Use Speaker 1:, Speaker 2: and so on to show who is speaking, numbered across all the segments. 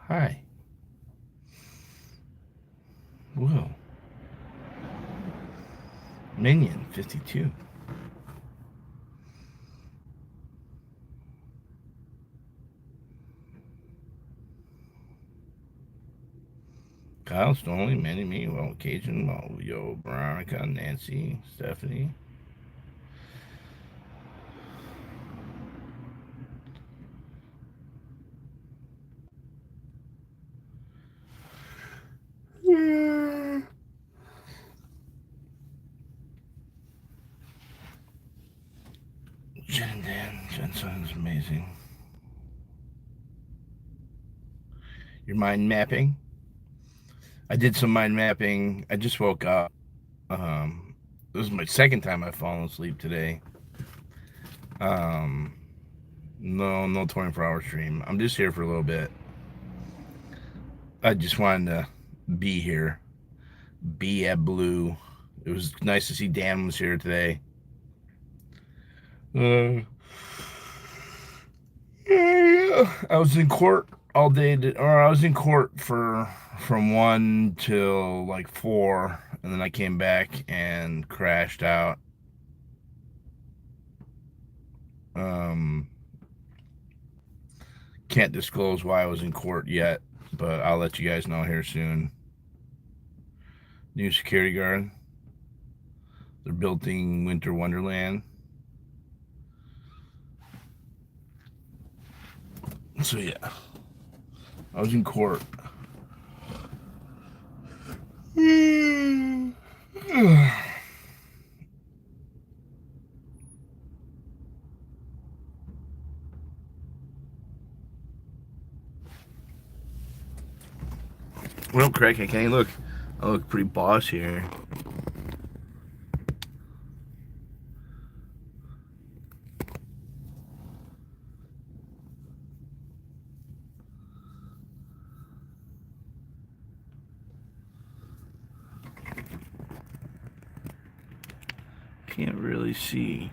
Speaker 1: Hi. Whoa. Minion 52. Kyle, Stoney, Manny, me, well, Cajun, well, yo, Veronica, Nancy, Stephanie. Jen and Dan. Jensen's amazing. Your mind mapping? I did some mind mapping. I just woke up. This is my second time I've fallen asleep today. No 24-hour stream. I'm just here for a little bit. I just wanted to be here. Be at Blue. It was nice to see Dan was here today. I was in court all day, or I was in court from 1 till like 4, and then I came back and crashed out. Can't disclose why I was in court yet, but I'll let you guys know here soon. New security guard. They're building Winter Wonderland. So yeah, I was in court. Well, Craig, I can't look. I look pretty boss here. Can't really see.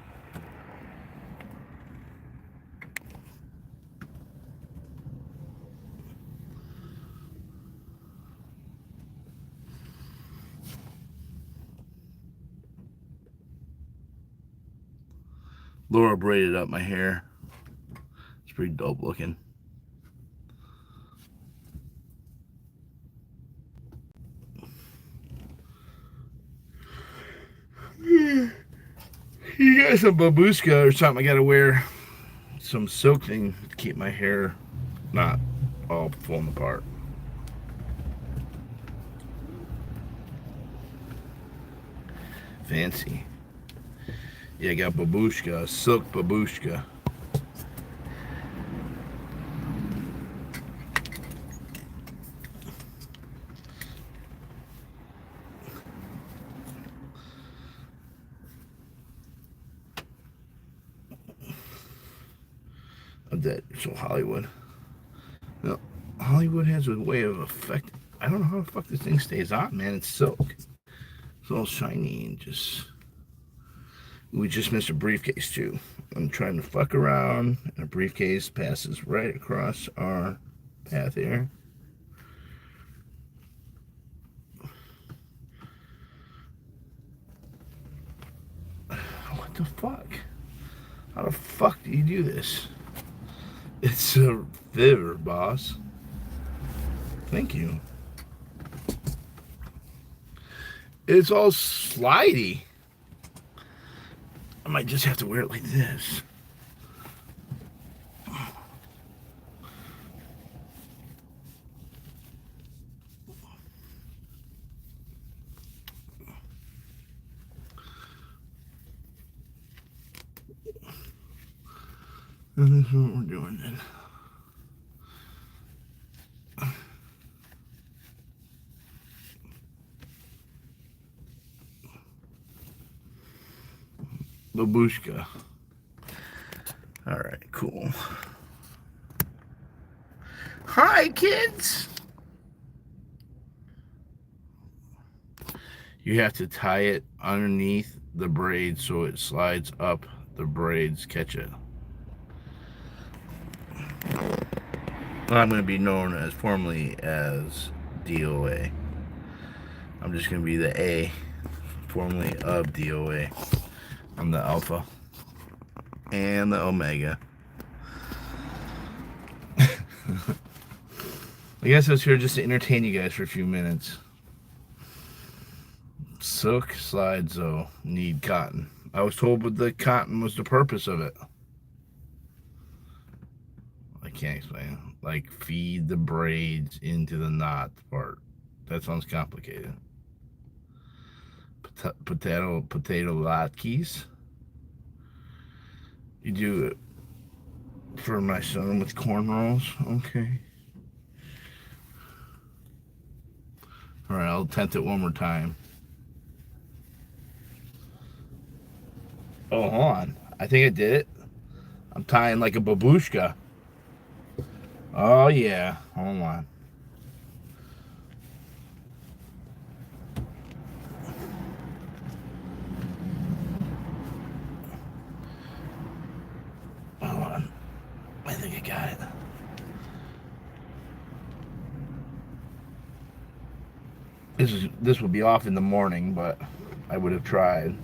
Speaker 1: Laura braided up my hair. It's pretty dope looking. You got some babushka or something. I gotta wear some silk thing to keep my hair not all falling apart. Fancy. Yeah, I got babushka, silk babushka. That so Hollywood. No, Hollywood has a way of affect. I don't know how the fuck this thing stays on, man. It's silk. It's all shiny and just. We just missed a briefcase too. I'm trying to fuck around, and a briefcase passes right across our path here. What the fuck? How the fuck do you do this? It's a favor, boss. Thank you. It's all slidey. I might just have to wear it like this. And that's what we're doing then. Babushka. Alright, cool. Hi, kids! You have to tie it underneath the braid so it slides up the braids. Catch it. I'm going to be known as formally as D.o.A. I'm just going to be the A, formerly of D.o.A. I'm the Alpha and the Omega. I guess I was here just to entertain you guys for a few minutes. Silk slides, though, need cotton. I was told that the cotton was the purpose of it. I can't explain. Like, feed the braids into the knot part. That sounds complicated. Potato latkes. You do it for my son with cornrows. Okay. Alright, I'll attempt it one more time. Oh, hold on. I think I did it. I'm tying like a babushka. Oh, yeah. Hold on. Hold on. I think I got it. This would be off in the morning, but I would have tried.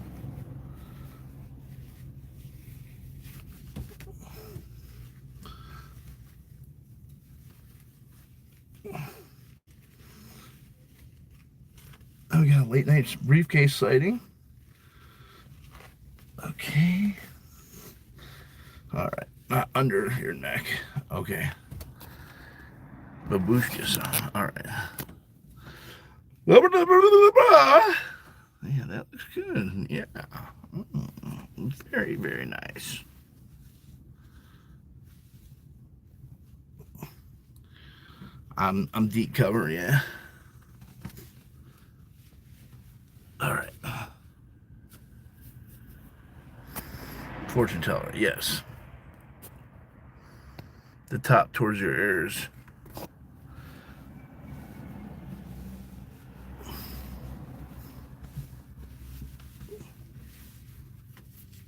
Speaker 1: Oh, we got a late night briefcase sighting. Okay. All right. Not under your neck. Okay. Babushka song. All right. Yeah, that looks good. Yeah. Very, very nice. I'm deep cover, yeah. All right. Fortune teller, yes. The top towards your ears.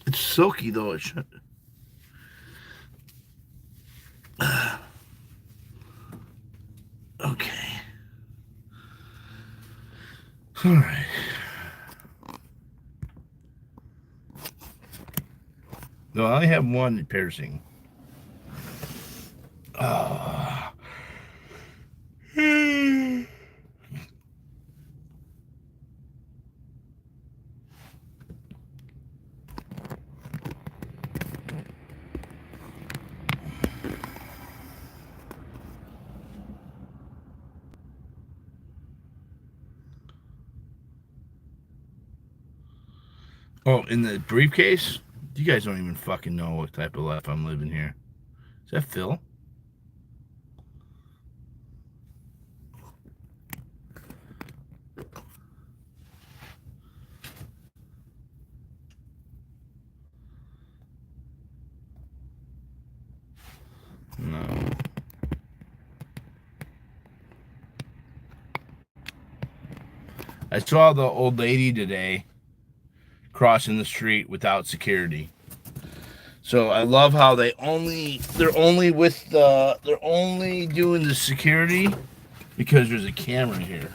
Speaker 1: It's silky though. It should. Okay. All right. No, I only have one piercing. Oh. Oh, in the briefcase? You guys don't even fucking know what type of life I'm living here. Is that Phil? No. I saw the old lady today crossing the street without security. So I love how they're only doing the security because there's a camera here.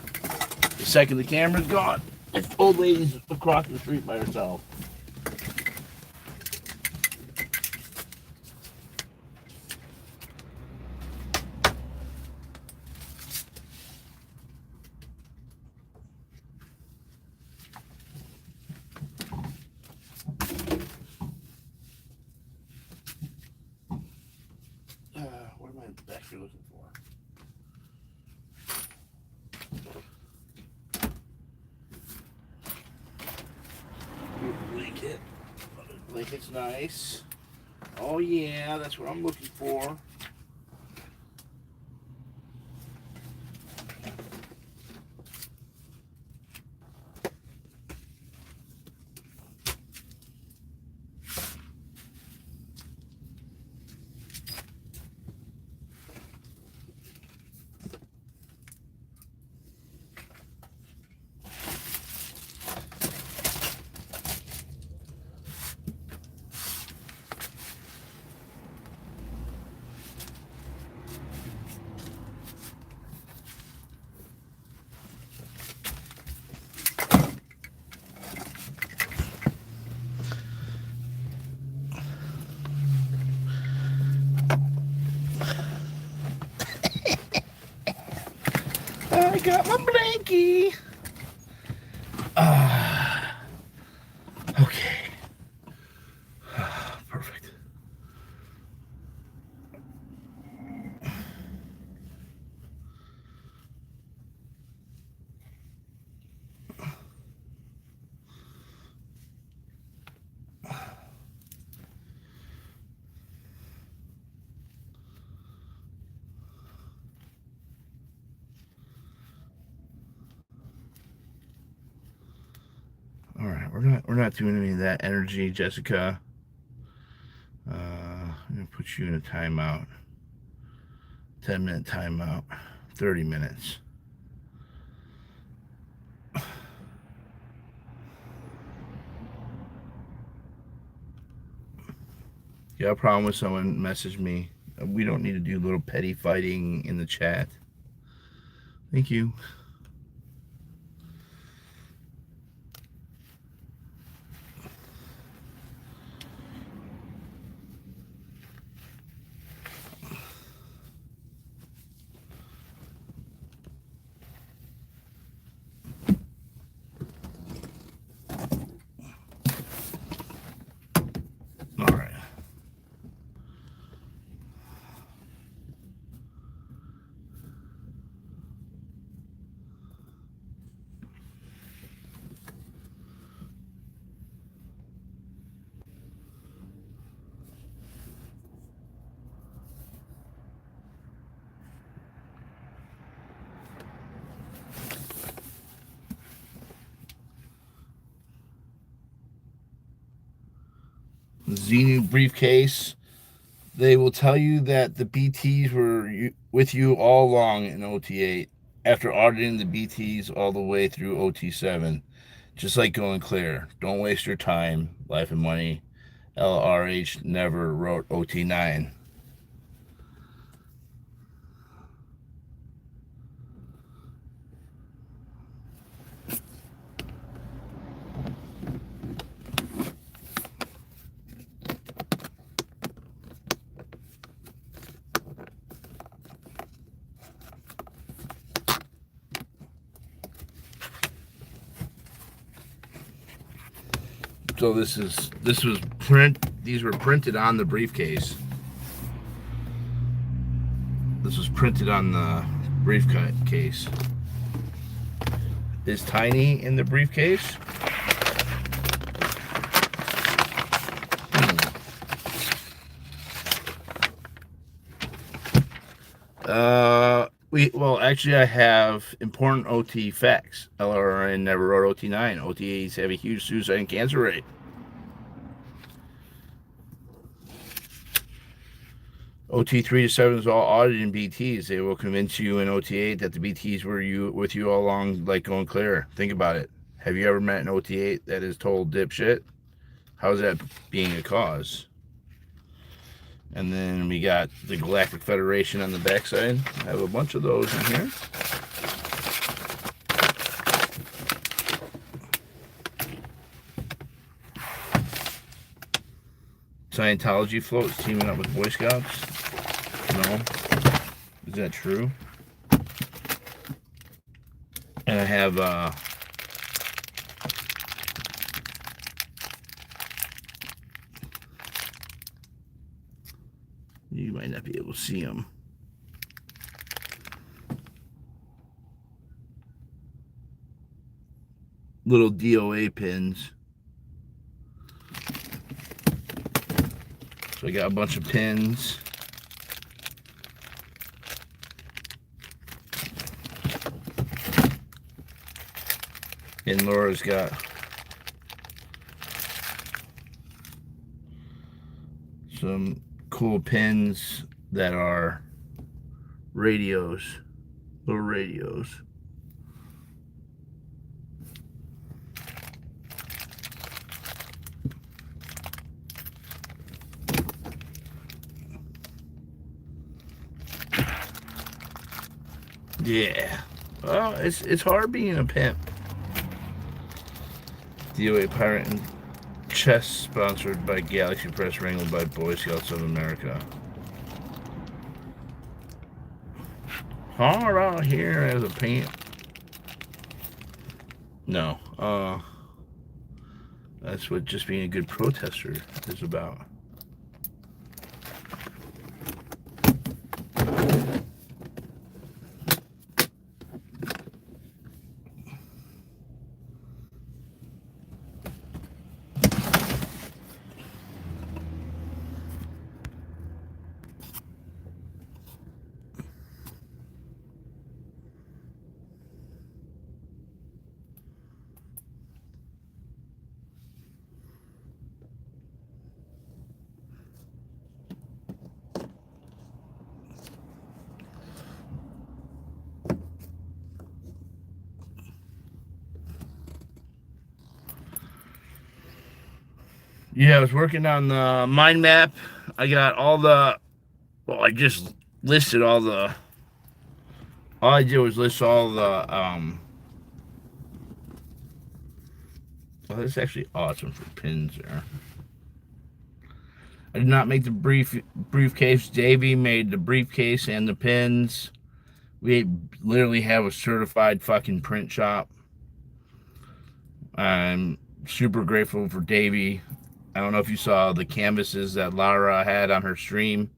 Speaker 1: The second the camera's gone, this old lady's across the street by herself. What am I actually looking for? Blanket. Blanket's nice. Oh yeah, that's what I'm looking for. I got my blankie. Okay. Perfect. All right, we're not doing any of that energy, Jessica. I'm gonna put you in a timeout. 10-minute timeout. 30 minutes. You got a problem with someone message me? We don't need to do little petty fighting in the chat. Thank you. All right. Xenu Briefcase. They will tell you that the BTs were with you all along in OT8 after auditing the BTs all the way through OT7. Just like going clear. Don't waste your time, life and money. LRH never wrote OT9. So this was these were printed on the briefcase. This was printed on the briefcase. Is Tiny in the briefcase? Well, actually, I have important OT facts. LRN never wrote OT9. OTAs have a huge suicide and cancer rate. OT3 to 7 is all audited in BTs. They will convince you in OT8 that the BTs were with you all along, like going clear. Think about it. Have you ever met an OT8 that is told dipshit? How's that being a cause? And then we got the Galactic Federation on the backside. I have a bunch of those in here. Scientology floats teaming up with Boy Scouts. No. Is that true? And I have you might not be able to see them. Little D.O.A pins. So I got a bunch of pins. And Laura's got some cool pins that are radios, little radios. Yeah. Well, it's hard being a pimp. D.o.A. Pirate and Chess, sponsored by Galaxy Press, wrangled by Boy Scouts of America. Hard out here as a pimp. No. That's what just being a good protester is about. Yeah, I was working on the mind map. I got all the, well, I just listed all I did was list all the, well, that's actually awesome for pins there. I did not make the briefcase. Davey made the briefcase and the pins. We literally have a certified fucking print shop. I'm super grateful for Davey. I don't know if you saw the canvases that Lara had on her stream.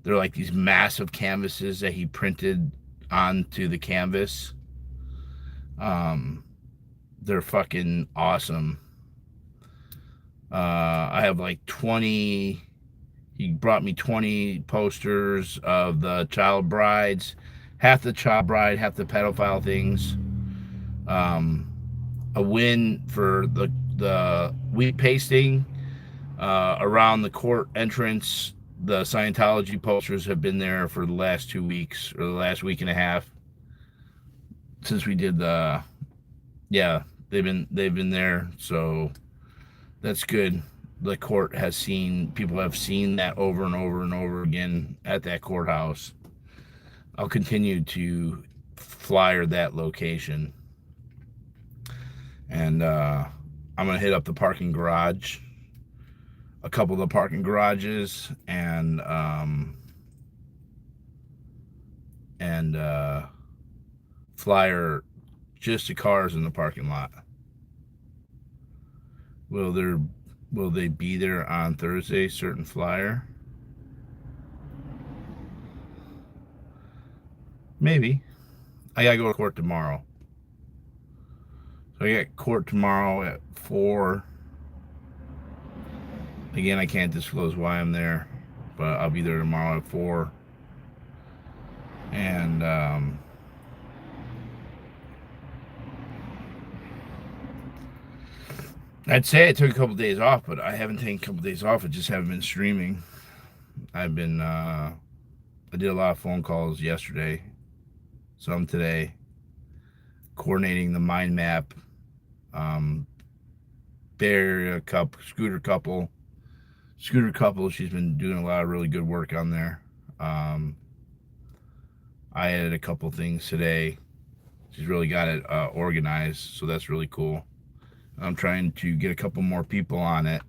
Speaker 1: They're like these massive canvases that he printed onto the canvas. They're fucking awesome. I have like 20. He brought me 20 posters of the child brides, half the child bride, half the pedophile things. A win for the wheat pasting around the court entrance. The Scientology posters have been there for the last 2 weeks, or the last week and a half since we did the. Yeah, they've been there, so that's good. The court has seen, people have seen that over and over and over again at that courthouse. I'll continue to flyer that location, and I'm gonna hit up the parking garage, a couple of the parking garages, and flyer just the cars in the parking lot. Will they be there on Thursday? Certain flyer? Maybe. I gotta go to court tomorrow. So I got court tomorrow at 4. Again, I can't disclose why I'm there, but I'll be there tomorrow at 4. And I'd say I took a couple of days off, but I haven't taken a couple of days off. I just haven't been streaming. I've been, I did a lot of phone calls yesterday, some today, coordinating the mind map, Bay Area Scooter couple. She's been doing a lot of really good work on there. I added a couple things today. She's really got it organized, so that's really cool. I'm trying to get a couple more people on it.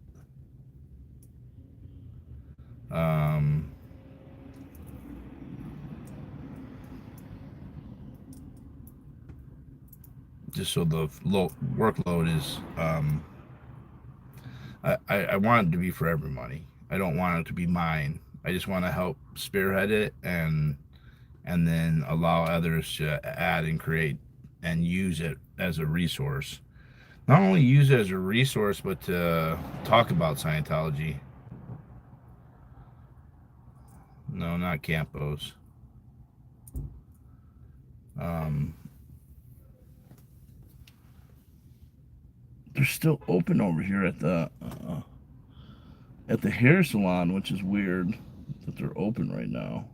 Speaker 1: Just so the workload is, I want it to be for everybody. I don't want it to be mine. I just want to help spearhead it and then allow others to add and create and use it as a resource. Not only use it as a resource, but to talk about Scientology. No, not Campos. They're still open over here at the hair salon, which is weird that they're open right now.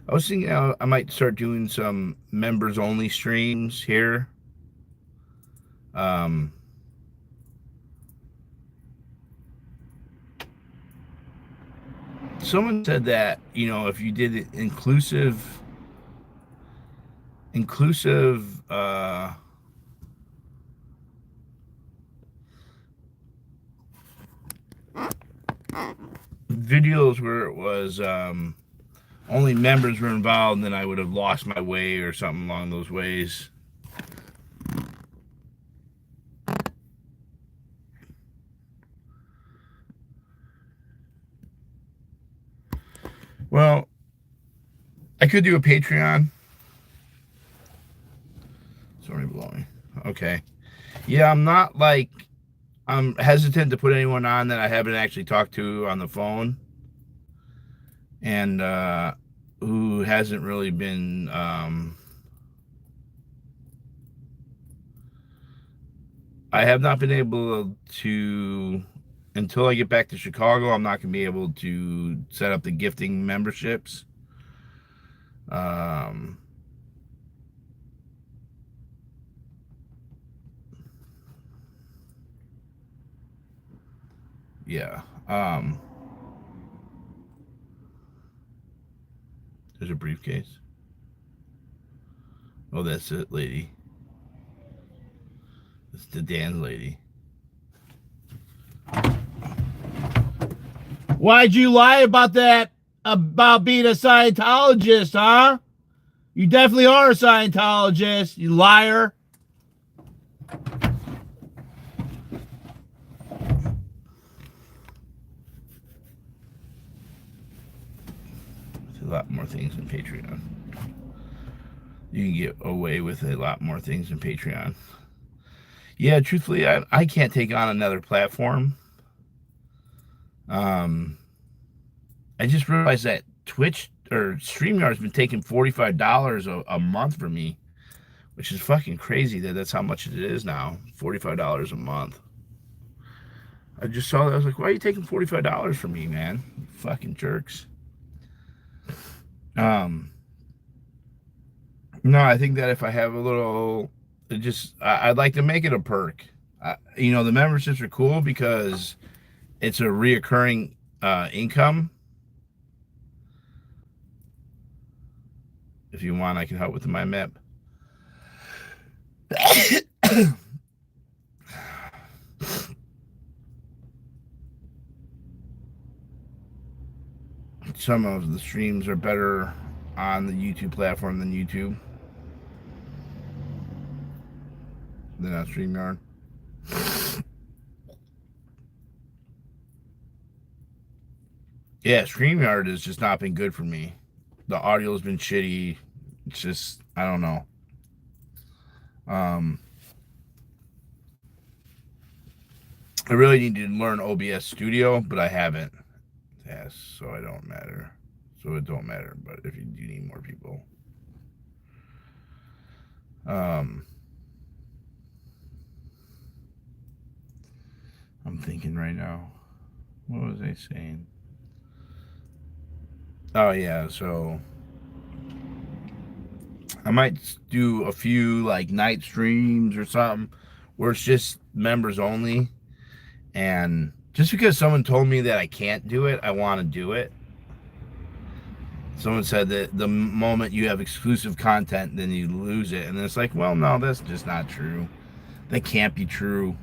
Speaker 1: I was thinking I might start doing some members only streams here. Someone said that, you know, if you did it inclusive videos where it was only members were involved, then I would have lost my way or something along those ways. Well, I could do a Patreon. Sorry, below me. Okay. Yeah, I'm hesitant to put anyone on that I haven't actually talked to on the phone, and who hasn't really been I have not been able to, until I get back to Chicago, I'm not going to be able to set up the gifting memberships. Yeah. There's a briefcase. Oh, that's it, lady. It's the Dan lady. Why'd you lie about that, about being a Scientologist, huh? You definitely are a Scientologist, you liar. There's a lot more things in Patreon. You can get away with a lot more things in Patreon. Yeah, truthfully, I can't take on another platform. I just realized that Twitch or StreamYard's been taking $45 a month from me, which is fucking crazy that that's how much it is now. $45 a month. I just saw that. I was like, why are you taking $45 from me, man? You fucking jerks. No, I think that if I have a little, I'd like to make it a perk. You know, the memberships are cool because it's a reoccurring income. If you want, I can help with my map. Some of the streams are better on the YouTube platform than YouTube. Than on StreamYard. Yeah, StreamYard has just not been good for me. The audio's been shitty. It's just, I don't know. I really need to learn OBS Studio, but I haven't. Yes, so I don't matter. So it don't matter, but if you do need more people. I'm thinking right now. What was I saying? Oh yeah, so I might do a few like night streams or something where it's just members only. And just because someone told me that I can't do it, I want to do it. Someone said that the moment you have exclusive content, then you lose it. And it's like, well, no, that's just not true. That can't be true.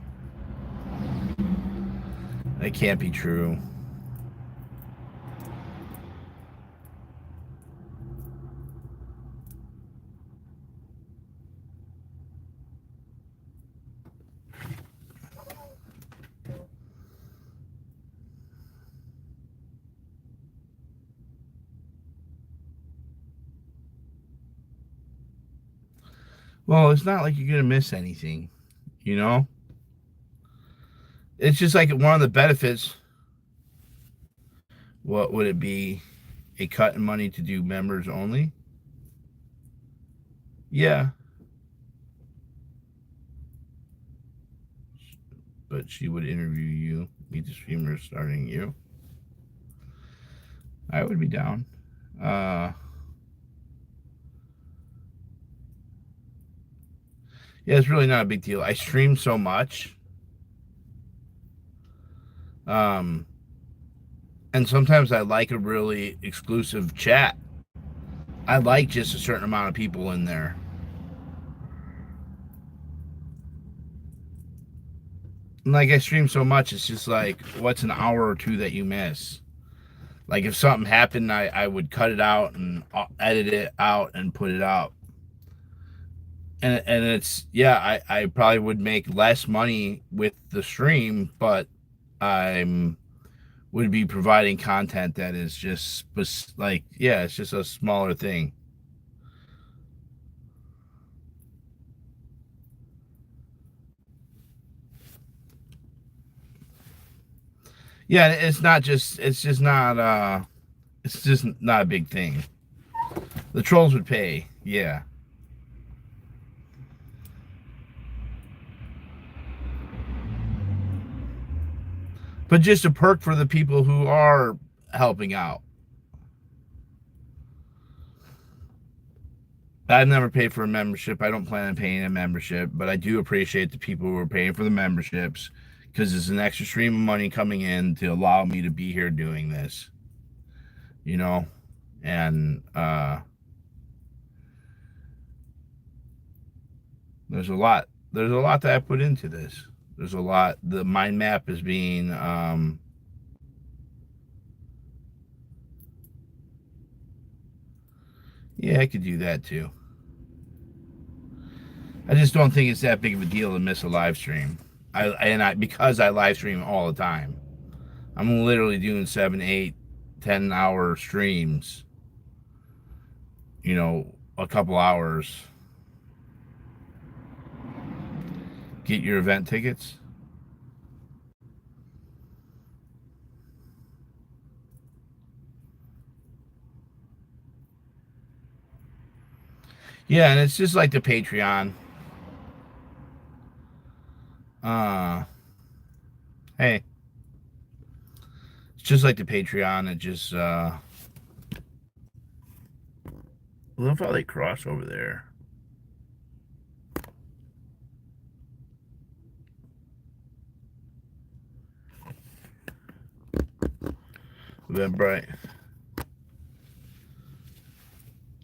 Speaker 1: That can't be true. Well, it's not like you're gonna miss anything, you know. It's just like one of the benefits. What would it be? A cut in money to do members only? Yeah, but she would interview you, meet the streamer starting you. I would be down. Uh, yeah, it's really not a big deal. I stream so much. Um, and sometimes I like a really exclusive chat. I like just a certain amount of people in there. And like I stream so much, it's just like, what's an hour or two that you miss? Like if something happened, I would cut it out and edit it out and put it out. And it's, yeah, I probably would make less money with the stream, but I'm would be providing content that is just like, yeah, it's just a smaller thing. Yeah, it's just not it's just not a big thing. The trolls would pay, yeah. But just a perk for the people who are helping out. I've never paid for a membership. I don't plan on paying a membership, but I do appreciate the people who are paying for the memberships because it's an extra stream of money coming in to allow me to be here doing this, you know? And there's a lot that I put into this. There's a lot. The mind map is being yeah, I could do that too. I just don't think it's that big of a deal to miss a live stream. Because I live stream all the time. I'm literally doing 7, 8, 10 hour streams. You know, a couple hours. Get your event tickets. Yeah, and it's just like the Patreon. Uh, hey, it's just like the Patreon. It just I love how they cross over there. Eventbrite.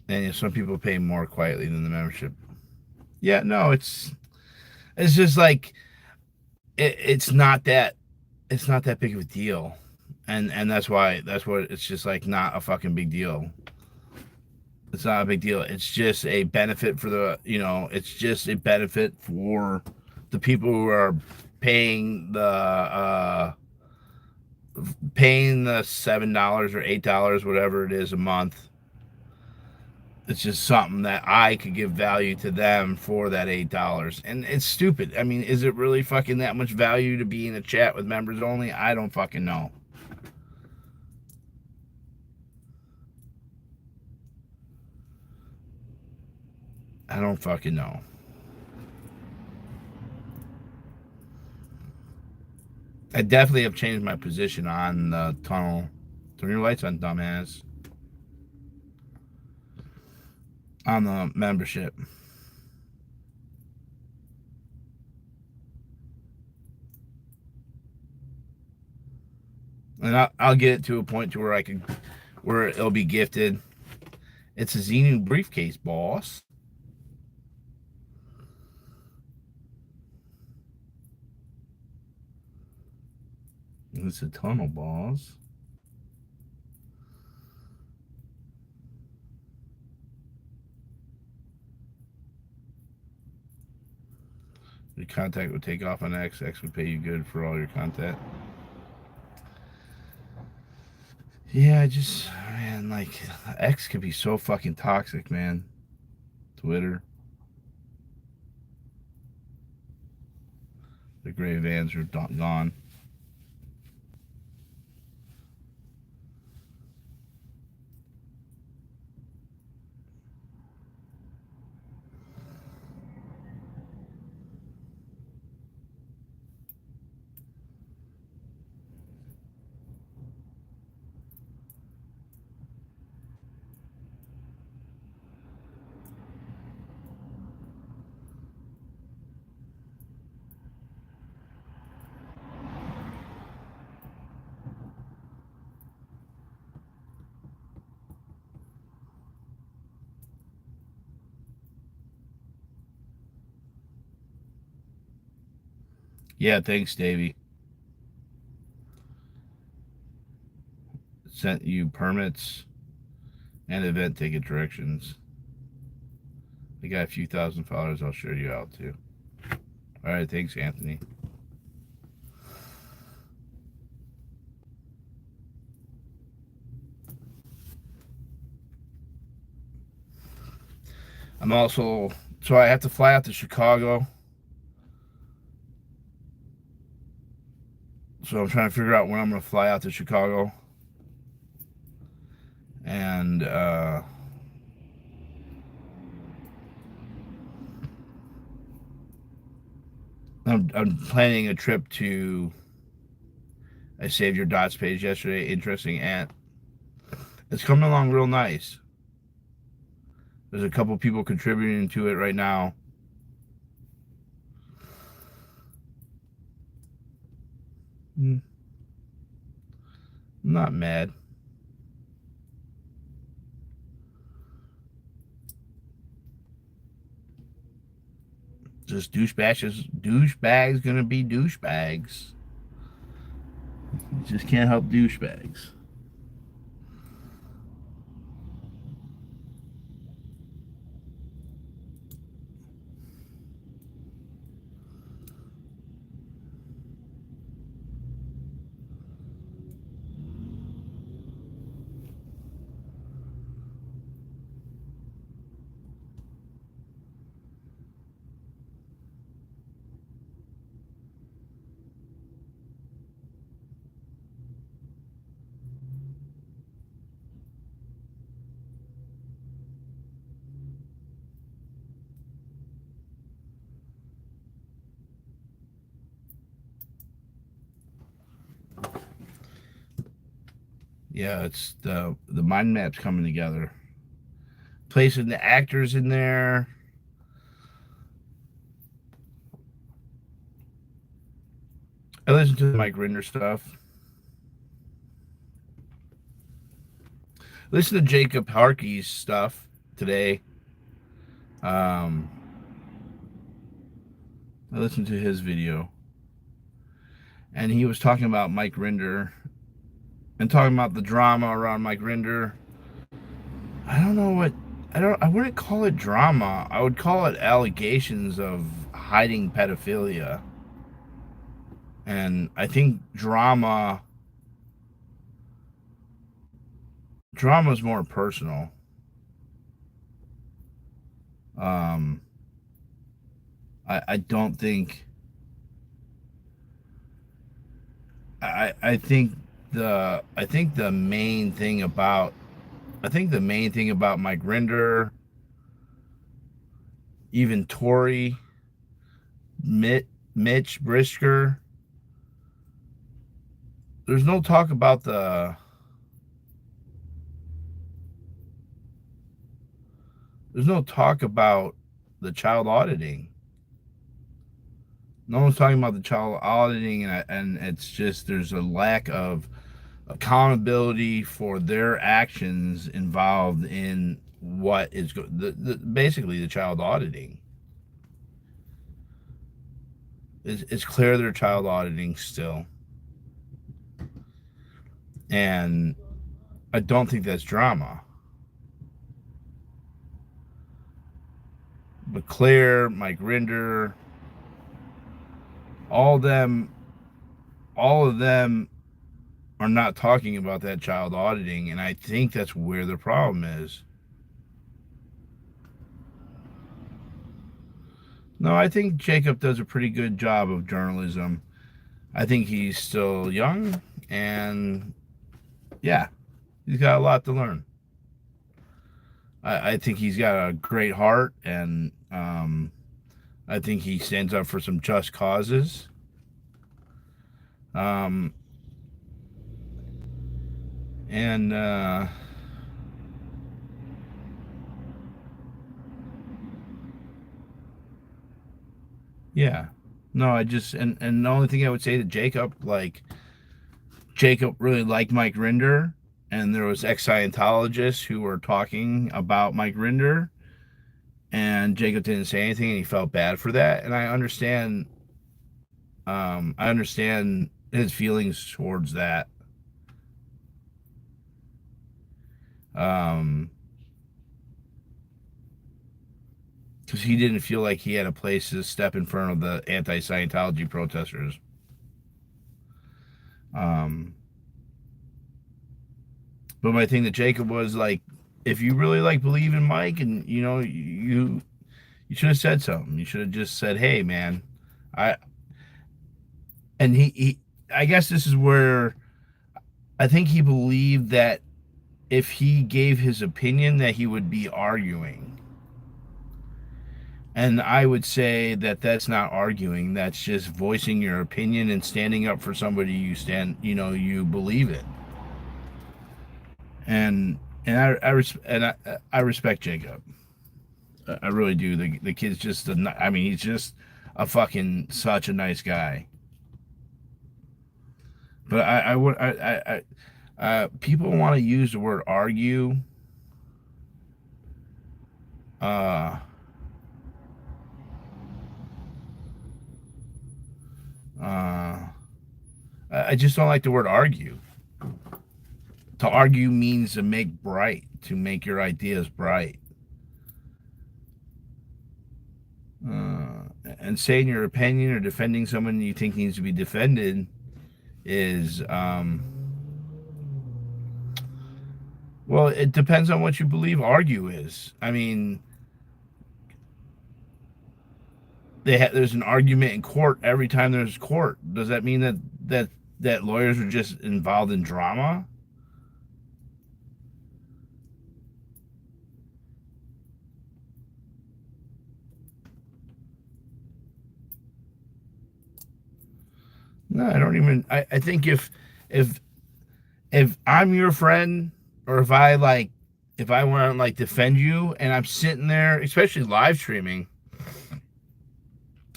Speaker 1: And some people pay more quietly than the membership. Yeah, no, it's just like it's not that big of a deal, and that's what it's just like not a fucking big deal. It's not a big deal. It's just a benefit for the it's just a benefit for the people who are paying the $7 or $8, whatever it is a month. It's just something that I could give value to them for that $8. And it's stupid. I mean, is it really fucking that much value to be in a chat with members only? I don't fucking know. I don't fucking know. I definitely have changed my position on the tunnel. Turn your lights on, dumbass. On the membership. And I'll get it to a point to where it'll be gifted. It's a Xenu briefcase, boss. It's a tunnel, boss. Your contact would take off on X. X would pay you good for all your content. Yeah, man, like X could be so fucking toxic, man. Twitter. gray vans are gone. Yeah, thanks, Davey. Sent you permits and event ticket directions. I got a few thousand followers I'll share you out too. All right, thanks, Anthony. I'm also, so I have to fly out to Chicago. So I'm trying to figure out when I'm going to fly out to Chicago. And I'm planning a trip to, I saved your dots page yesterday. Interesting ant. It's coming along real nice. There's a couple people contributing to it right now. I'm not mad. Just douchebags gonna be douchebags. You just can't help douchebags. Yeah, it's the mind map's coming together. Placing the actors in there. I listened to the Mike Rinder stuff. Listen to Jacob Harkey's stuff today. I listened to his video. And he was talking about Mike Rinder and talking about the drama around Mike Rinder. I don't know what I wouldn't call it drama. I would call it allegations of hiding pedophilia. And I think drama is more personal. I don't think I think the main thing about Mike Rinder, even Tory, Mitch Brisker, there's no talk about the child auditing. No one's talking about the child auditing, and it's just there's a lack of accountability for their actions involved in what is basically the child auditing. It's clear they're child auditing still, and I don't think that's drama. But Claire, Mike Rinder, all of them are not talking about that child auditing, and I think that's where the problem is. No, I think Jacob does a pretty good job of journalism. I think he's still young, and yeah, he's got a lot to learn. I think he's got a great heart, and I think he stands up for some just causes. Um, and yeah, no, and the only thing I would say to Jacob, like Jacob really liked Mike Rinder, and there was ex-Scientologists who were talking about Mike Rinder, and Jacob didn't say anything, and he felt bad for that, and I understand. I understand his feelings towards that. Um, because he didn't feel like he had a place to step in front of the anti-Scientology protesters. Um, but my thing to Jacob was like, if you really like believe in Mike, and you should have said something. You should have just said, "Hey, man, I." And I guess this is where I think he believed that if he gave his opinion, that he would be arguing. And I would say that that's not arguing. That's just voicing your opinion and standing up for somebody you believe in. And I respect Jacob. I really do. The kid's just I mean, he's just a fucking such a nice guy. But I would people want to use the word argue. Uh, uh, I just don't like the word argue. To argue means to make bright, to make your ideas bright. And saying your opinion or defending someone you think needs to be defended is, well, it depends on what you believe argue is. I mean, there's an argument in court every time there's court. Does that mean that lawyers are just involved in drama? No, I don't even. I think if if I'm your friend, or if I want to like defend you, and I'm sitting there, especially live streaming,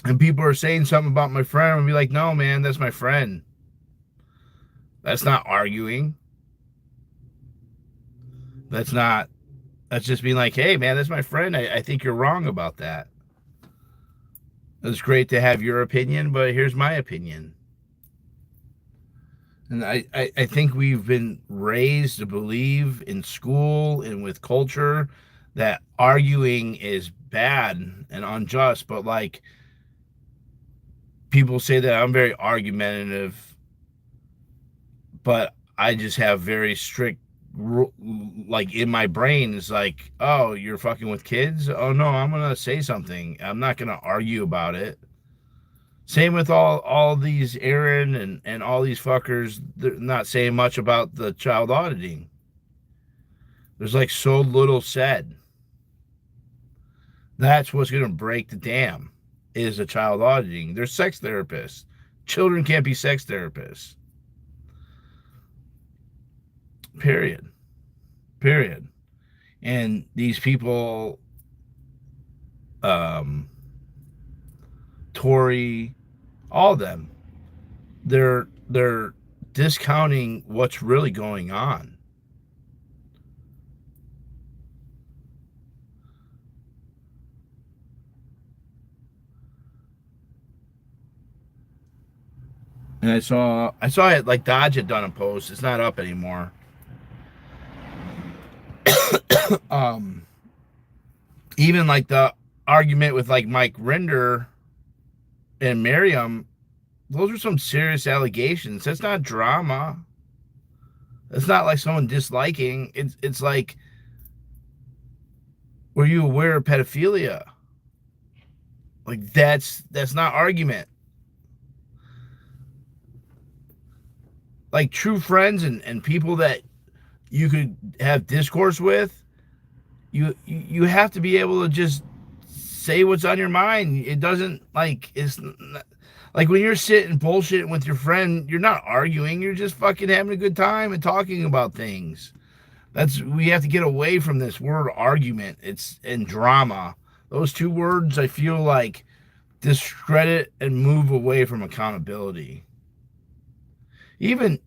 Speaker 1: and people are saying something about my friend, I'll be like, no, man, that's my friend. That's not arguing. That's not. That's just being like, hey, man, that's my friend. I think you're wrong about that. It's great to have your opinion, but here's my opinion. And I think we've been raised to believe in school and with culture that arguing is bad and unjust. But like people say that I'm very argumentative, but I just have very strict, like in my brain is like, oh, you're fucking with kids? Oh no, I'm gonna say something. I'm not gonna argue about it. Same with all these Aaron and all these fuckers. They're not saying much about the child auditing. There's like so little said. That's what's gonna break the dam is a child auditing. They're sex therapists. Children can't be sex therapists. Period. Period. And these people, um, Tory, all of them, they're discounting what's really going on. And I saw it like Dodge had done a post. It's not up anymore. um, Even like the argument with like Mike Rinder and Miriam, those are some serious allegations. That's not drama. It's not like someone disliking. It's like, were you aware of pedophilia? Like that's not argument. Like true friends and people that you could have discourse with, you have to be able to just say what's on your mind. It doesn't like it's not, like when you're sitting bullshitting with your friend, you're not arguing. You're just fucking having a good time and talking about things. That's we have to get away from this word argument. It's and drama. Those two words I feel like discredit and move away from accountability. Even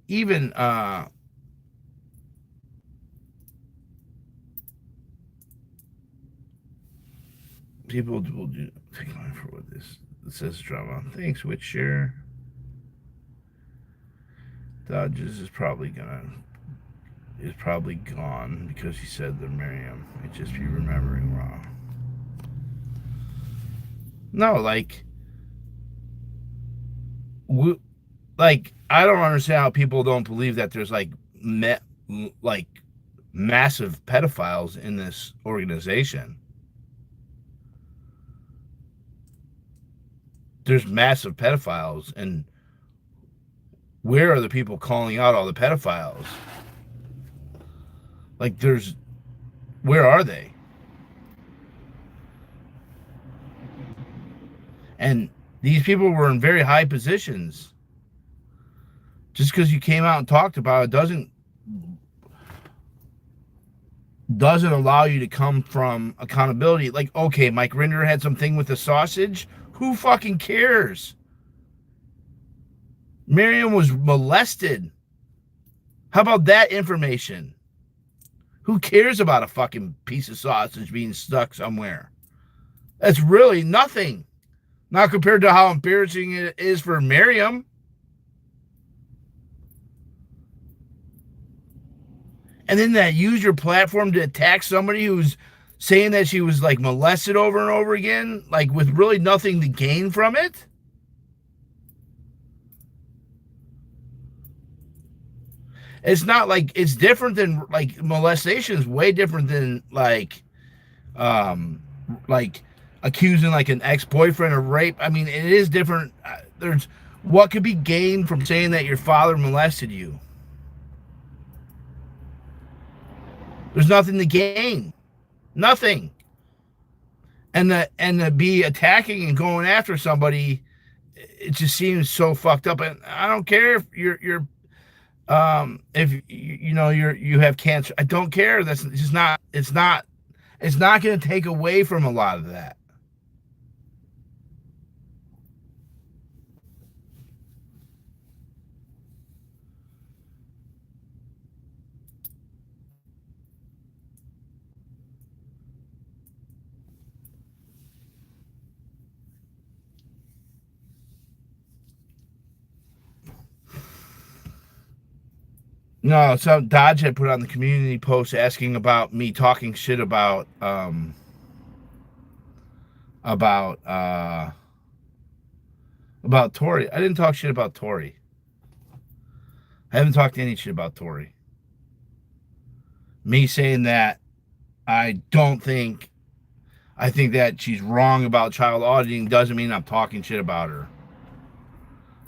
Speaker 1: people will do take mine for what this it says drama. Thanks, Witcher. Dodges is probably gone because he said they're Miriam. Might just be remembering wrong. No, like I don't understand how people don't believe that there's like massive pedophiles in this organization. There's massive pedophiles, and where are the people calling out all the pedophiles? Like, where are they? And these people were in very high positions. Just because you came out and talked about it doesn't allow you to come from accountability. Like, okay, Mike Rinder had something with the sausage. Who fucking cares? Miriam was molested. How about that information? Who cares about a fucking piece of sausage being stuck somewhere? That's really nothing. Not compared to how embarrassing it is for Miriam. And then that use your platform to attack somebody who's saying that she was like molested over and over again, like with really nothing to gain from it. It's not like it's different than like molestation is way different than like accusing like an ex-boyfriend of rape. I mean, it is different. There's what could be gained from saying that your father molested you. There's nothing to gain. Nothing. And to be attacking and going after somebody, it just seems so fucked up. And I don't care if you're if you have cancer. I don't care. That's just not. It's not going to take away from a lot of that. No, so Dodge had put on the community post asking about me talking shit about Tori. I didn't talk shit about Tori. I haven't talked any shit about Tori. Me saying that I don't think I think that she's wrong about child auditing doesn't mean I'm talking shit about her.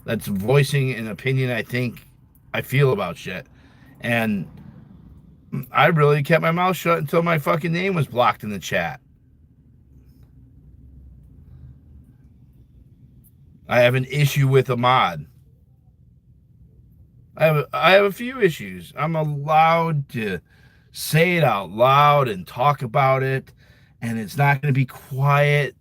Speaker 1: That's voicing an opinion I feel about shit. And I really kept my mouth shut until my fucking name was blocked in the chat. I have an issue with a mod. I have a few issues. I'm allowed to say it out loud and talk about it, and it's not going to be quiet.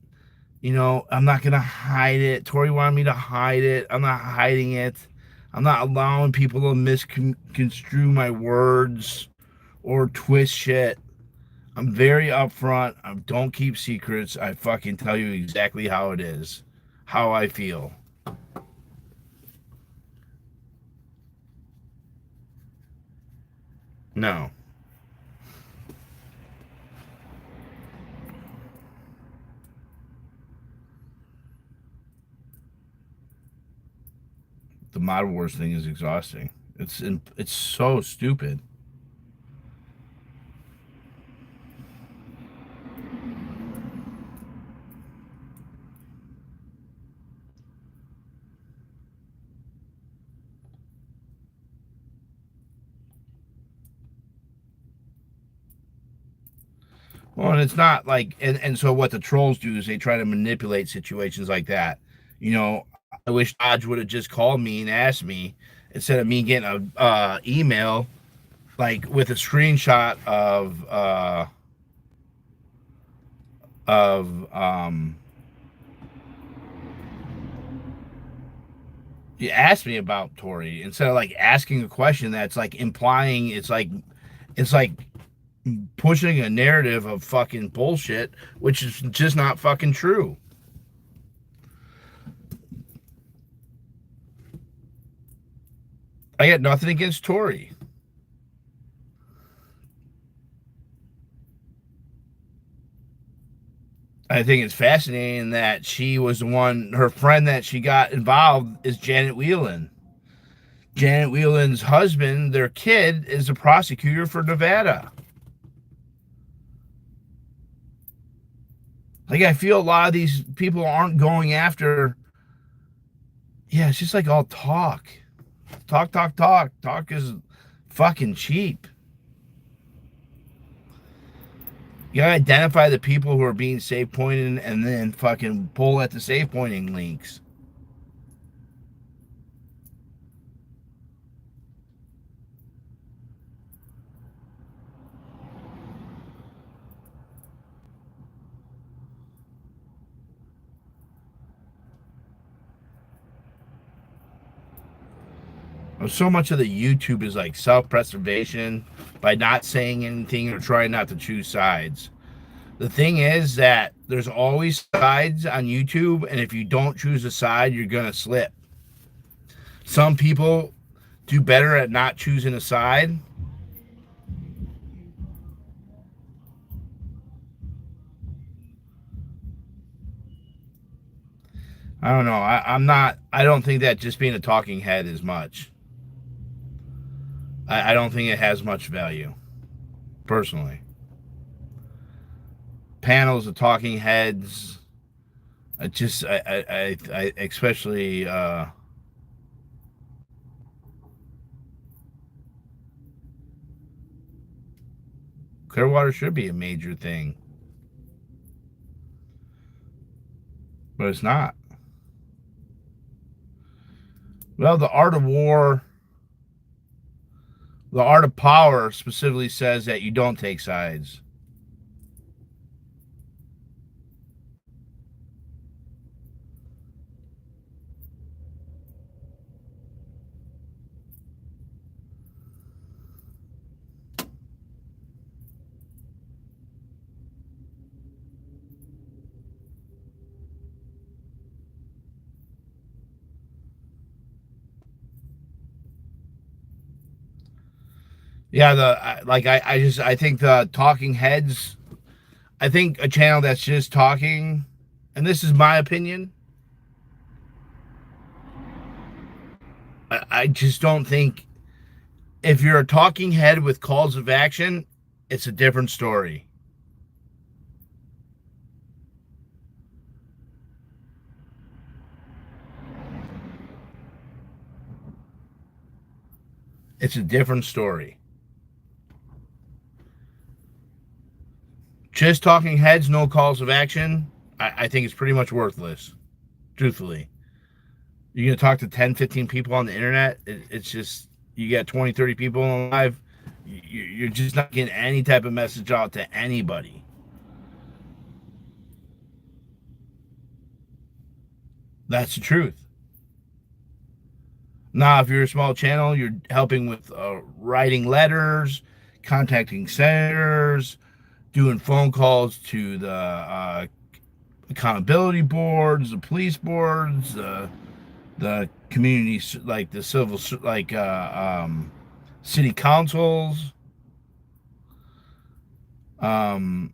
Speaker 1: You know, I'm not going to hide it. Tori wanted me to hide it. I'm not hiding it. I'm not allowing people to misconstrue my words or twist shit. I'm very upfront. I don't keep secrets. I fucking tell you exactly how it is, how I feel. No. The Mod Wars thing is exhausting. It's so stupid. Well, and it's not like, and so what the trolls do is they try to manipulate situations like that. You know, I wish Dodge would have just called me and asked me instead of me getting a email like with a screenshot of you asked me about Tori instead of like asking a question that's like implying it's like pushing a narrative of fucking bullshit, which is just not fucking true. I got nothing against Tori. I think it's fascinating that she was the one, her friend that she got involved is Janet Whelan. Janet Whelan's husband, their kid, is a prosecutor for Nevada. Like, I feel a lot of these people aren't going after, yeah, it's just like all talk. Talk, talk, talk. Talk is fucking cheap. You gotta identify the people who are being safe pointed and then fucking pull at the safe pointing links. So much of the YouTube is like self-preservation by not saying anything or trying not to choose sides. The thing is that there's always sides on YouTube, and if you don't choose a side, you're gonna slip. Some people do better at not choosing a side. I don't know. I'm not. I don't think that just being a talking head is much. I don't think it has much value, personally. Panels of talking heads. I especially. Clearwater should be a major thing, but it's not. Well, the art of power specifically says that you don't take sides. Yeah, I think the talking heads. I think a channel that's just talking, and this is my opinion. I just don't think if you're a talking head with calls of action, it's a different story. It's a different story. Just talking heads, no calls of action. I think it's pretty much worthless, truthfully. You're going to talk to 10, 15 people on the internet. It's just, you got 20, 30 people on live. You're just not getting any type of message out to anybody. That's the truth. Now, if you're a small channel, you're helping with writing letters, contacting senators, doing phone calls to the accountability boards, the police boards, the communities, like the civil, like city councils. Um,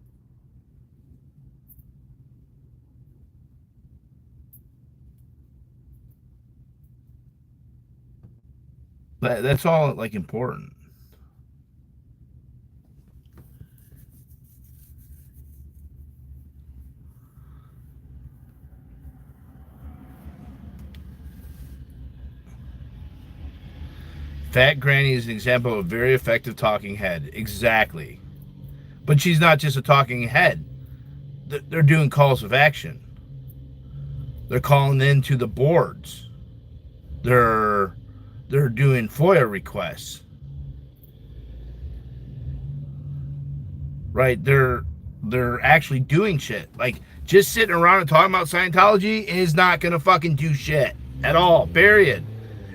Speaker 1: that's all like important. Fat Granny is an example of a very effective talking head. Exactly. But she's not just a talking head. They're doing calls of action. They're calling into the boards. They're doing FOIA requests. Right? They're actually doing shit. Like just sitting around and talking about Scientology is not gonna fucking do shit at all. Period.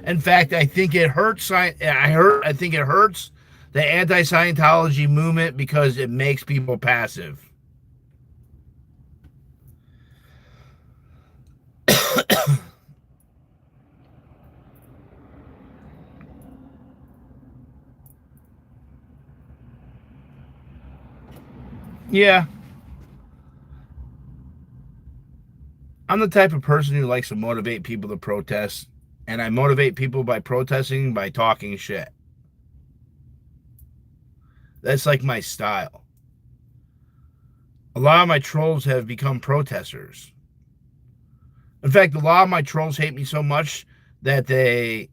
Speaker 1: In fact, I think it hurts. I think it hurts the anti-Scientology movement because it makes people passive. Yeah, I'm the type of person who likes to motivate people to protest, and I motivate people by protesting by talking shit. That's like my style. A lot of my trolls have become protesters. In fact, a lot of my trolls hate me so much that they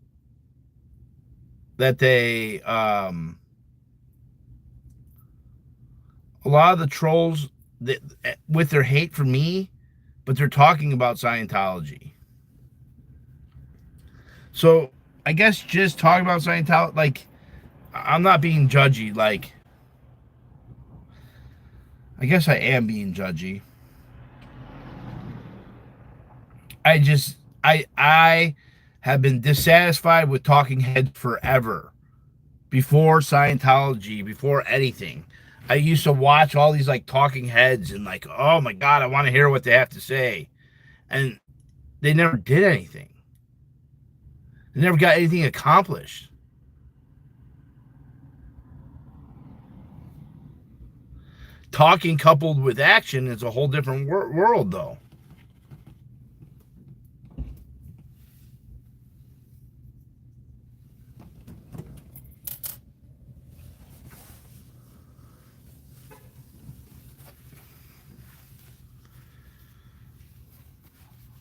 Speaker 1: a lot of the trolls that with their hate for me, but they're talking about Scientology. So I guess just talking about Scientology, like I'm not being judgy. Like I guess I am being judgy. I have been dissatisfied with talking heads forever. Before Scientology, before anything. I used to watch all these like talking heads and like, oh my god, I want to hear what they have to say. And they never did anything. They never got anything accomplished. Talking coupled with action is a whole different world, though.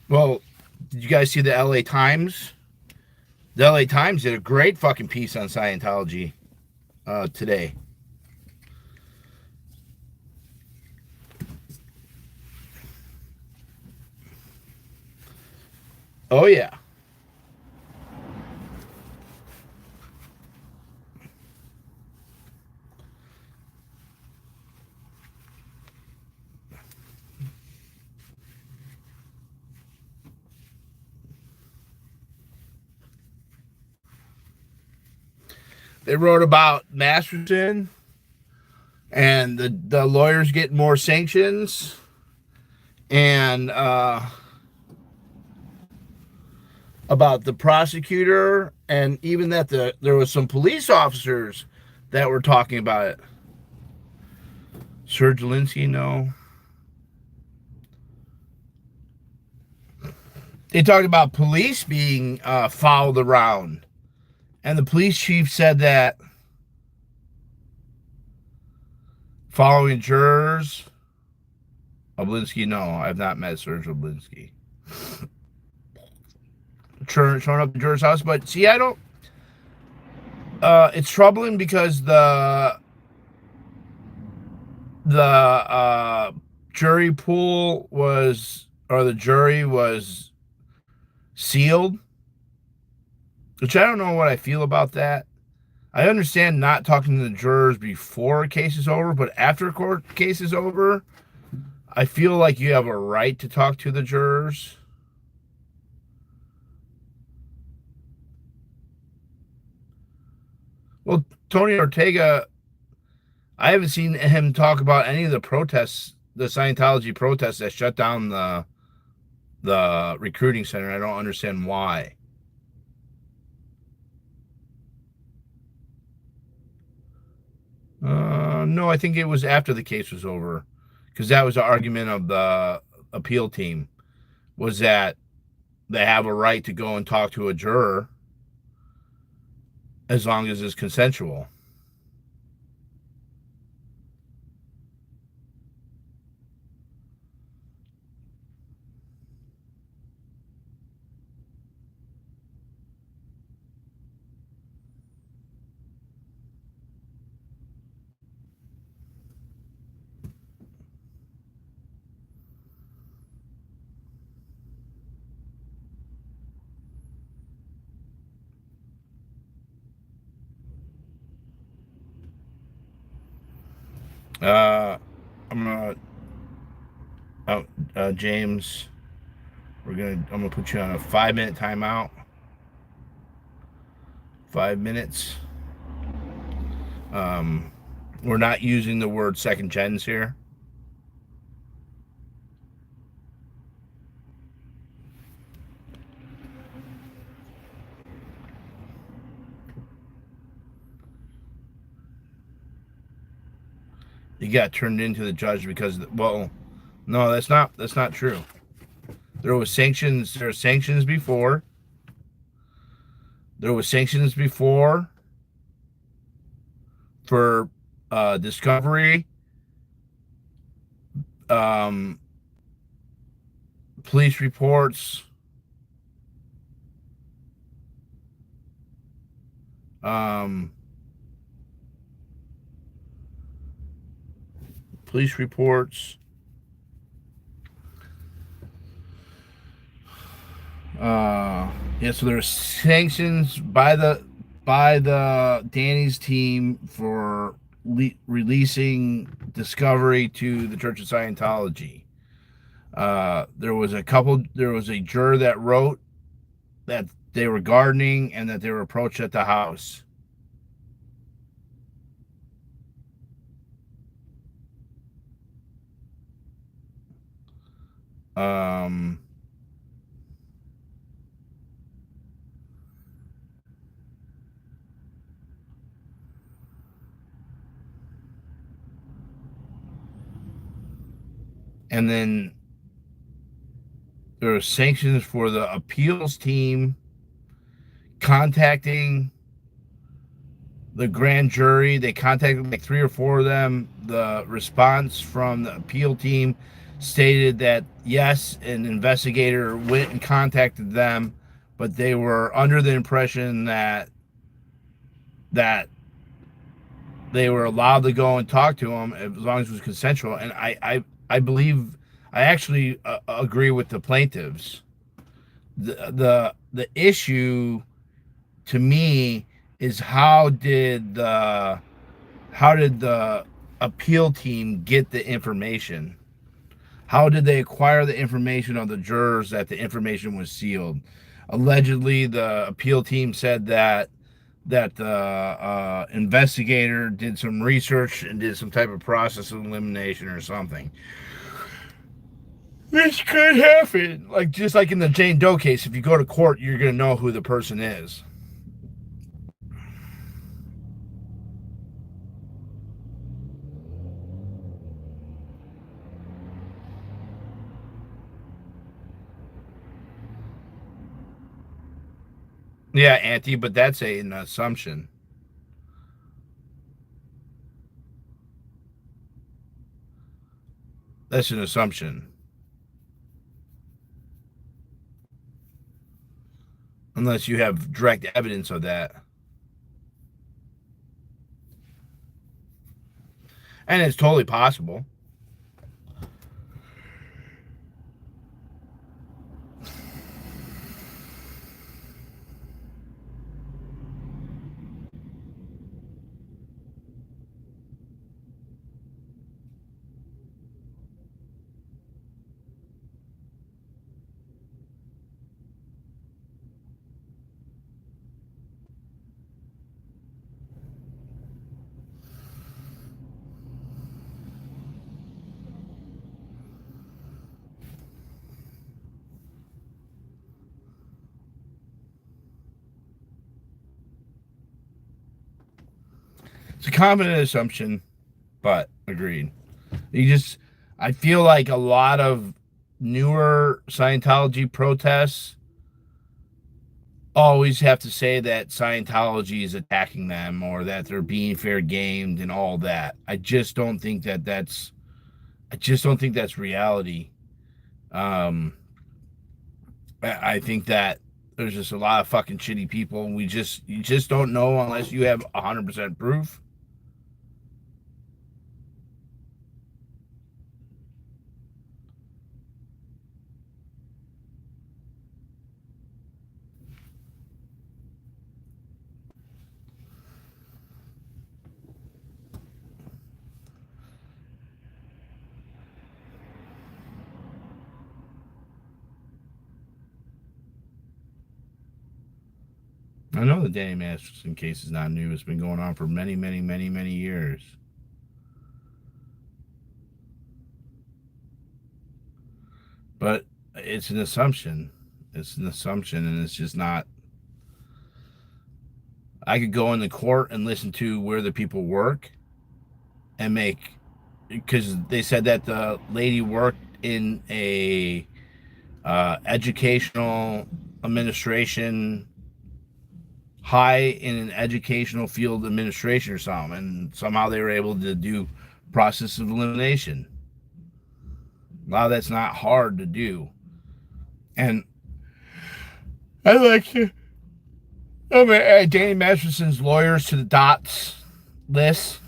Speaker 1: Well, did you guys see the LA Times? The LA Times did a great fucking piece on Scientology today. Oh, yeah. They wrote about Masterson and the lawyers getting more sanctions and about the prosecutor and even that there was some police officers that were talking about it. Serge Linsky, no. They talked about police being followed around. And the police chief said that following jurors, Oblinsky, no, I've not met Serge Oblinsky. Showing up at the juror's house, but see, I don't. It's troubling because the jury pool was, or the jury was sealed, which I don't know what I feel about that. I understand not talking to the jurors before a case is over, but after a court case is over, I feel like you have a right to talk to the jurors. Well, Tony Ortega, I haven't seen him talk about any of the protests, the Scientology protests that shut down the recruiting center. I don't understand why. No, I think it was after the case was over, because that was the argument of the appeal team, was that they have a right to go and talk to a juror as long as it's consensual. Uh, I'm gonna, James. I'm gonna put you on a 5 minute timeout. 5 minutes. Um, we're not using the word second gens here. You got turned into the judge because, well, no, that's not true. There was sanctions. There were sanctions before. There was sanctions before for discovery, um, police reports, um, police reports. Yeah, so there's sanctions by the Danny's team for releasing Discovery to the Church of Scientology. There was a juror that wrote that they were gardening and that they were approached at the house. Um, and then there were sanctions for the appeals team contacting the grand jury. They contacted like three or four of them. The response from the appeal team stated that yes, an investigator went and contacted them, but they were under the impression that they were allowed to go and talk to him as long as it was consensual. And I believe I actually agree with the plaintiffs. The issue to me is how did the appeal team get the information? How did they acquire the information of the jurors that the information was sealed? Allegedly, the appeal team said that the investigator did some research and did some type of process of elimination or something. This could happen, like just like in the Jane Doe case. If you go to court, you're gonna know who the person is. Yeah, Auntie, but that's an assumption. That's an assumption, unless you have direct evidence of that. And it's totally possible. It's a confident assumption, but agreed. You just, I feel like a lot of newer Scientology protests always have to say that Scientology is attacking them or that they're being fair gamed and all that. I just don't think that's reality. Um, I think that there's just a lot of fucking shitty people, and you just don't know unless you have 100% proof. I know the Danny Masterson case is not new. It's been going on for many, many, many, many years. But it's an assumption. It's an assumption, and it's just not. I could go into court and listen to where the people work and make, because they said that the lady worked in a educational administration, high in an educational field administration or something, and somehow they were able to do process of elimination. A lot of that's not hard to do. And I like to add Danny Masterson's lawyers to the dots list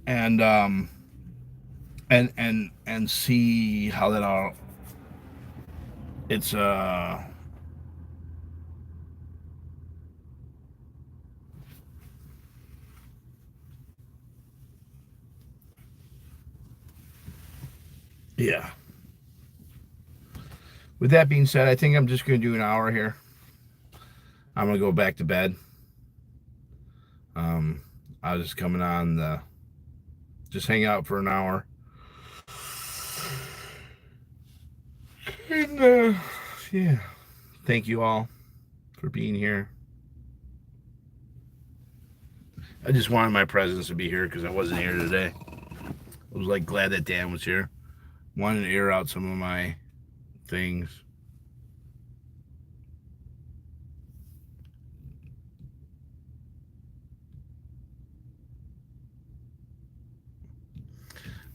Speaker 1: and see how that all. It's yeah. With that being said, I think I'm just going to do an hour here. I'm going to go back to bed. I was just coming on just hang out for an hour. And, yeah. Thank you all for being here. I just wanted my presence to be here because I wasn't here today. I was like glad that Dan was here. Wanted to air out some of my things.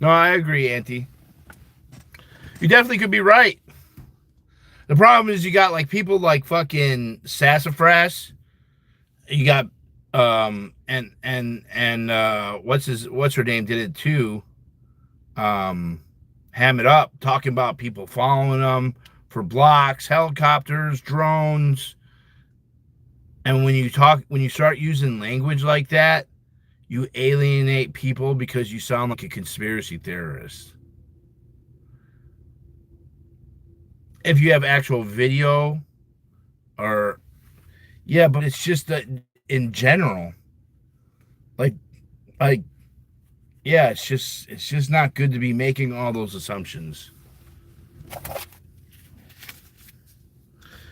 Speaker 1: No, I agree, Auntie. You definitely could be right. The problem is you got like people like fucking Sassafras. You got what's her name did it too. Ham It Up talking about people following them for blocks, helicopters, drones. And when you start using language like that, you alienate people because you sound like a conspiracy theorist. If you have actual video or yeah, but it's just that in general, like yeah, it's just not good to be making all those assumptions.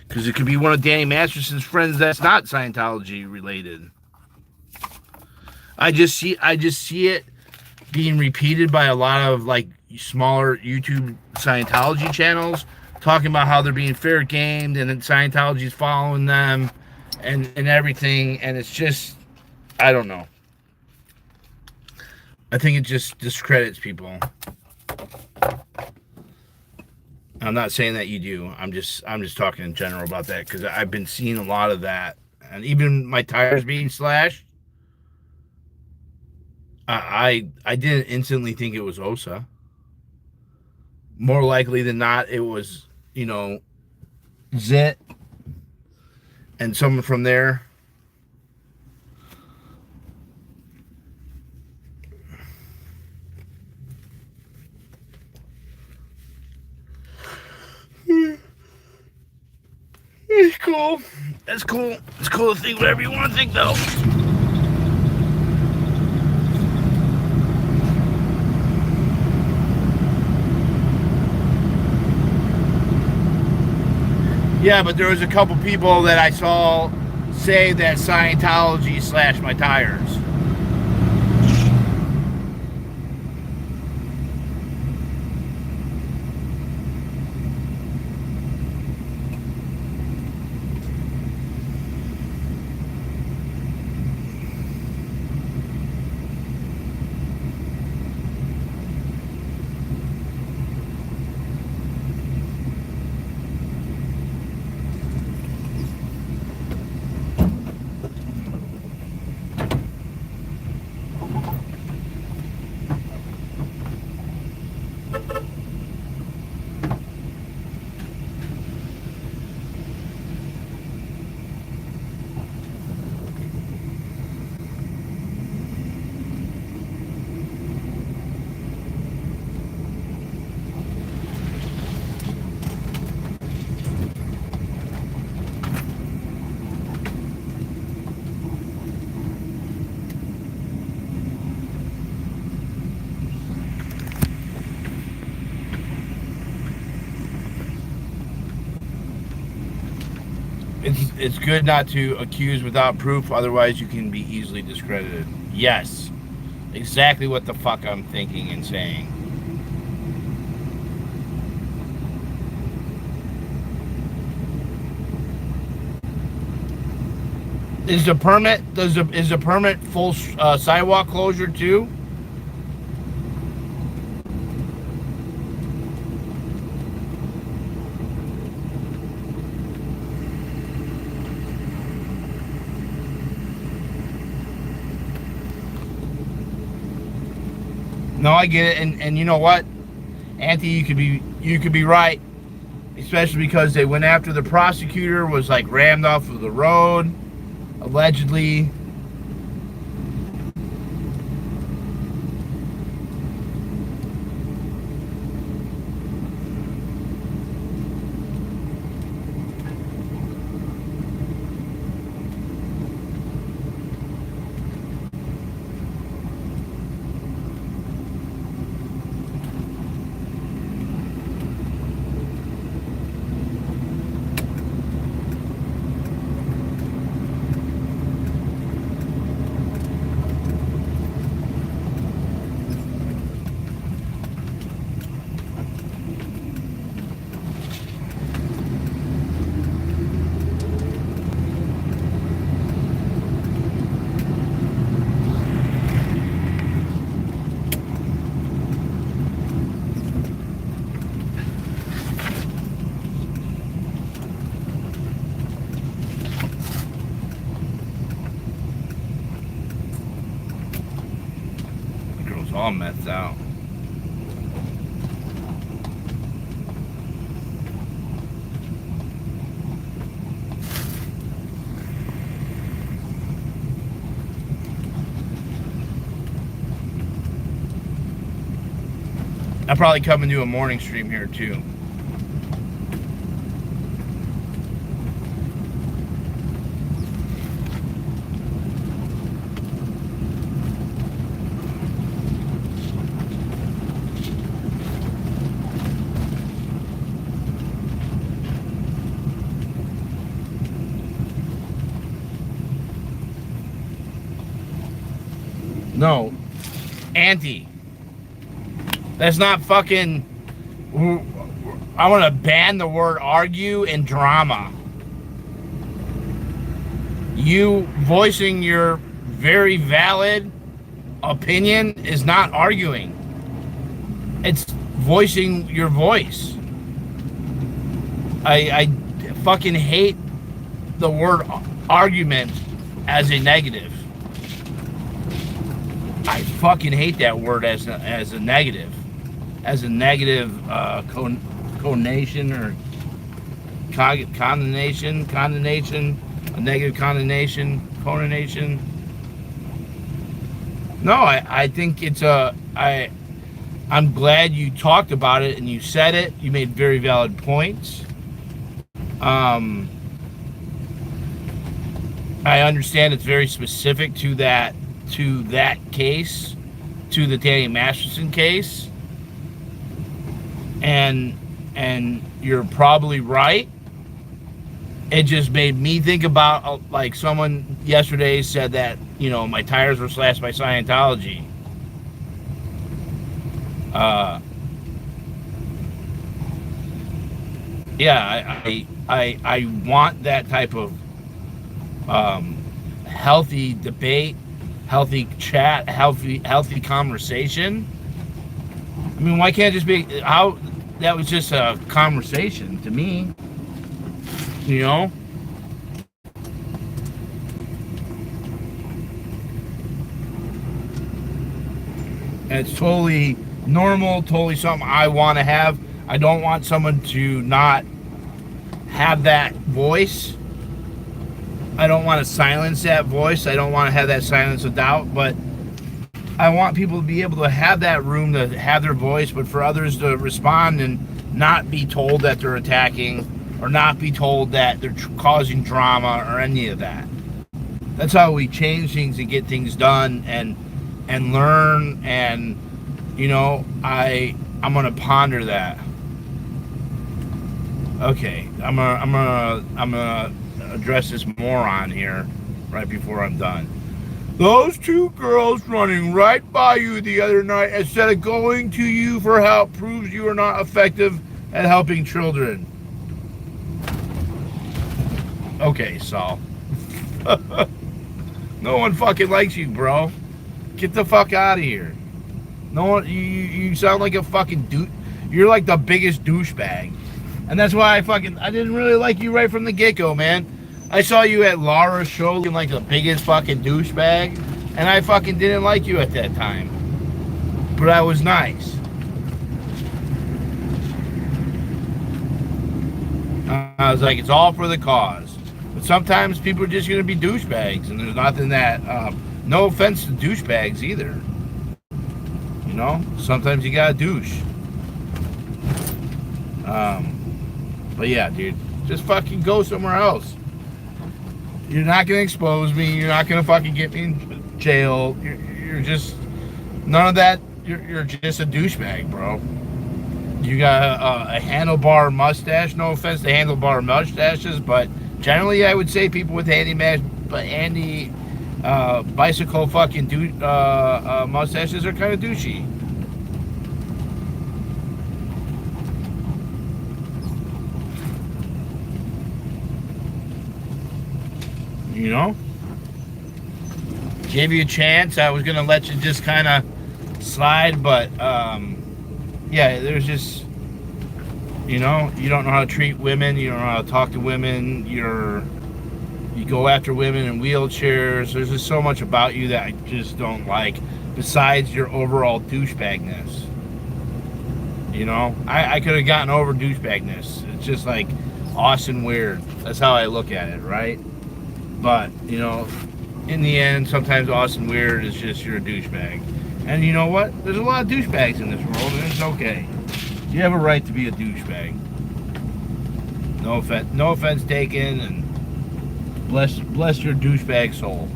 Speaker 1: Because it could be one of Danny Masterson's friends that's not Scientology related. I just see it being repeated by a lot of like smaller YouTube Scientology channels talking about how they're being fair gamed and then Scientology's following them and everything, and it's just, I don't know. I think it just discredits people. I'm not saying that you do. I'm just talking in general about that because I've been seeing a lot of that, and even my tires being slashed. I didn't instantly think it was OSA. More likely than not, it was, Zit and someone from there. It's cool. That's cool. It's cool to think whatever you want to think, though. Yeah, but there was a couple people that I saw say that Scientology slashed my tires. It's good not to accuse without proof, otherwise you can be easily discredited. Yes. Exactly what the fuck I'm thinking and saying. Is the permit full sidewalk closure too? No, I get it, and you know what, Auntie, you could be right, especially because they went after the prosecutor was like rammed off of the road, allegedly. All messed out. I'll probably come and do a morning stream here too. No, Auntie. That's not fucking. I want to ban the word argue and drama. You voicing your very valid opinion is not arguing. It's voicing your voice. I fucking hate the word argument as a negative. I fucking hate that word as a negative. As a negative connotation or condemnation, a negative condemnation, connotation. No, I think it's I'm glad you talked about it and you said it. You made very valid points. I understand it's very specific to that case, to the Danny Masterson case, and you're probably right. It just made me think about like someone yesterday said that, you know, my tires were slashed by Scientology. Yeah, I want that type of healthy debate, healthy chat, healthy conversation. I mean, why can't it just be how that was just a conversation to me, you know? And it's totally normal, totally something I want to have. I don't want someone to not have that voice. I don't want to silence that voice. I don't want to have that silence of doubt, but I want people to be able to have that room to have their voice, but for others to respond and not be told that they're attacking or not be told that they're causing drama or any of that. That's how we change things and get things done and learn, and you know, I'm gonna ponder that. Okay, I'm gonna address this moron here right before I'm done. Those two girls running right by you the other night instead of going to you for help proves you are not effective at helping children. Okay, Saul. No one fucking likes you, bro. Get the fuck out of here. No one. You sound like a fucking dude. You're like the biggest douchebag, and that's why I didn't really like you right from the get-go, man. I saw you at Laura's show looking like the biggest fucking douchebag, and I fucking didn't like you at that time. But I was nice. I was like, it's all for the cause. But sometimes people are just going to be douchebags, and there's nothing that, no offense to douchebags either. You know, sometimes you gotta douche. But yeah, dude, just fucking go somewhere else. You're not gonna expose me. You're not gonna fucking get me in jail. You're just none of that. You're just a douchebag, bro. You got a handlebar mustache. No offense to handlebar mustaches, but generally, I would say people with bicycle fucking mustaches are kind of douchey. You know? Gave you a chance. I was going to let you just kind of slide, but yeah, there's just, you know, you don't know how to treat women. You don't know how to talk to women. You go after women in wheelchairs. There's just so much about you that I just don't like, besides your overall douchebagness. You know, I could have gotten over douchebagness. It's just like awesome weird. That's how I look at it, right? But, you know, in the end, sometimes awesome weird is just you're a douchebag. And you know what? There's a lot of douchebags in this world, and it's okay. You have a right to be a douchebag. No offense taken, and bless your douchebag soul.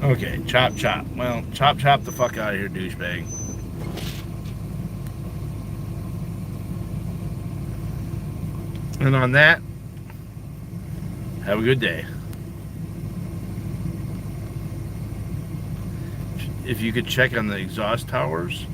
Speaker 1: Okay, chop. Well, chop the fuck out of here, douchebag. And on that, have a good day. If you could check on the exhaust towers,